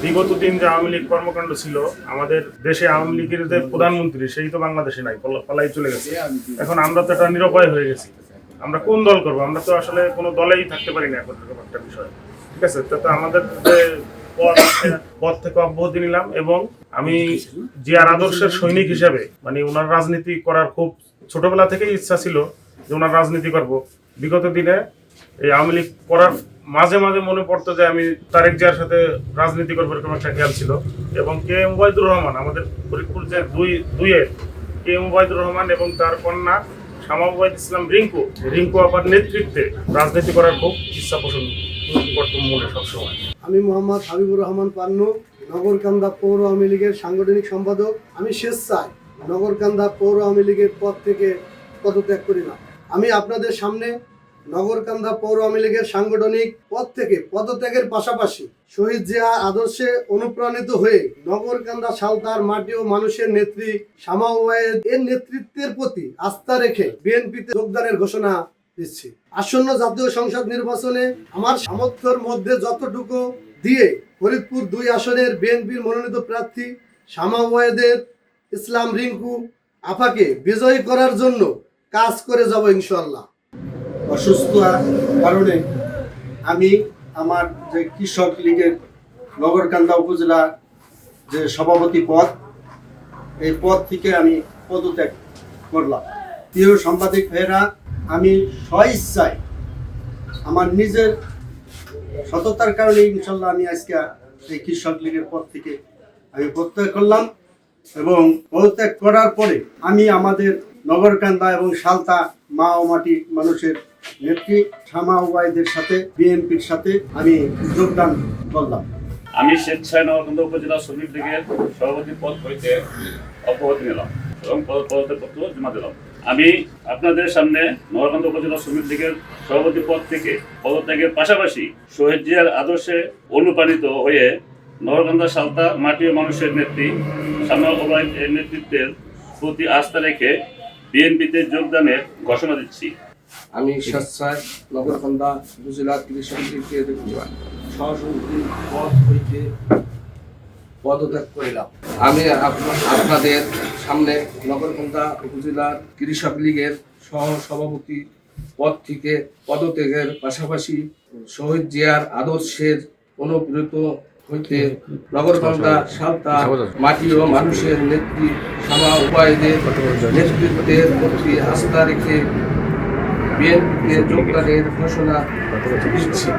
বিগত দিন যে আওয়ামী লীগ কর্মকাণ্ড ছিল, আমাদের দেশে আওয়ামী লীগের যে প্রধানমন্ত্রী সেই তো বাংলাদেশে নাই, পালাই চলে গেছে। এখন আমরা তো এটা নিরুপায় হয়ে গেছি। আমরা কোন দল করবো? আমরা তো আসলে কোনো দলেই থাকতে পারি না এখন, এরকম একটা বিষয়। ঠিক আছে, তো আমাদের যে পদ থেকে অব্যাহতি নিলাম, এবং আমি জিয়ার আদর্শের সৈনিক হিসেবে মানে ওনার রাজনীতি করার খুব ছোটবেলা থেকেই ইচ্ছা ছিল যে ওনার রাজনীতি করব। বিগত দিনে এই আওয়ামী লীগ করার মাঝে মাঝে মনে পড়তো যে আমি তারেক জিয়ার সাথে রাজনীতি করবো, এরকম একটা খেয়াল ছিল। এবং কে এম ওবায়দুর রহমান, আমাদের ফরিদপুর যে দুইয়ের কে এম ওবায়দুর রহমান এবং তার কন্যা শামা ওবায়দ ইসলাম রিঙ্কু আপার নেতৃত্বে রাজনীতি করার খুব ইচ্ছা পোষণ করতো মনে সবসময়। আমি মোহাম্মদ হাবিবুর রহমান পান্নু, নগরকান্দা পৌর আওয়ামী লীগের সাংগঠনিক সম্পাদক। আমি স্বেচ্ছায় নগরকান্দা পৌর আওয়ামী লীগের পদ থেকে পদত্যাগ করিলাম। আমি আপনাদের সামনে নগরকান্দা পৌর আওয়ামী লীগের সাংগঠনিক পদ থেকে পদত্যাগের পাশাপাশি শহীদ জিয়া আদর্শে অনুপ্রাণিত হয়ে নগরকান্দা সালতার মাটি ও মানুষের নেত্রী শামা ওবায়েদ এর নেতৃত্বের প্রতি আস্থা রেখে বিএনপিতে যোগদানের ঘোষণা দিচ্ছি। আসন্ন জাতীয় সংসদ নির্বাচনে আমার সামর্থ্যের মধ্যে যতটুকু দিয়ে ফরিদপুর 2 আসনের বিএনপির মনোনীত প্রার্থী শামা ওবায়েদের ইসলাম রিঙ্কু আপাকে বিজয়ী করার জন্য কাজ করে যাব ইনশাআল্লাহ। অসুস্থ কারণে আমি আমার যে কৃষক লীগের নগরকান্দা উপজেলা যে সভাপতি পদ, এই পদ থেকে আমি পদত্যাগ করলাম। প্রিয় সাংবাদিক ভাইয়েরা, আমি স্বইচ্ছায় আমার নিজের সততার কারণে ইনশাল্লাহ আমি আজকে এই কৃষক লীগের পদ থেকে আমি পদত্যাগ করলাম। এবং পদত্যাগ করার পরে আমি আমাদের নগরকান্দা এবং সালতা মা ও মাটি মানুষের নেত্রী শামা ওবায়েদের সাথে বিএনপির সাথে আমি যোগদান করলাম। আমি স্বেচ্ছায় নগরকান্দা উপজেলা শ্রমিক লীগের সভাপতি পদ হইতে অব্যাহতি নিলাম এবং পদত্যাগপত্র জমা দিলাম। আমি আপনাদের সামনে নগরকান্দা উপজেলা শ্রমিক লীগের সভাপতি পদ থেকে পদত্যাগের পাশাপাশি শহীদ জিয়ার আদর্শে অনুপ্রাণিত হয়ে নগরকান্দা সালতা মাটি ও মানুষের নেত্রী শামা ওবায়েদের নেতৃত্বের প্রতি আস্থা রেখে বিএনপিতে যোগদানের ঘোষণা দিচ্ছি। আমি স্বেচ্ছায় নগরকান্দা উপজেলা কৃষক লীগের সহসভাপতি পদ হইতে পদত্যাগ করিলাম। আমি আপনাদের সামনে নগরকান্দা উপজেলার কৃষক লীগের সহসভাপতি পদ থেকে পদত্যাগের পাশাপাশি শহীদ জিয়ার আদর্শের অনুপ্রেরিত হইতে নগরকান্দা সালতা মাটি ও মানুষের নেত্রী শামা ওবায়েদের নেতৃত্বের প্রতি আস্থা রেখে বিএনপিতে যোগদানের ঘোষণা দিচ্ছি।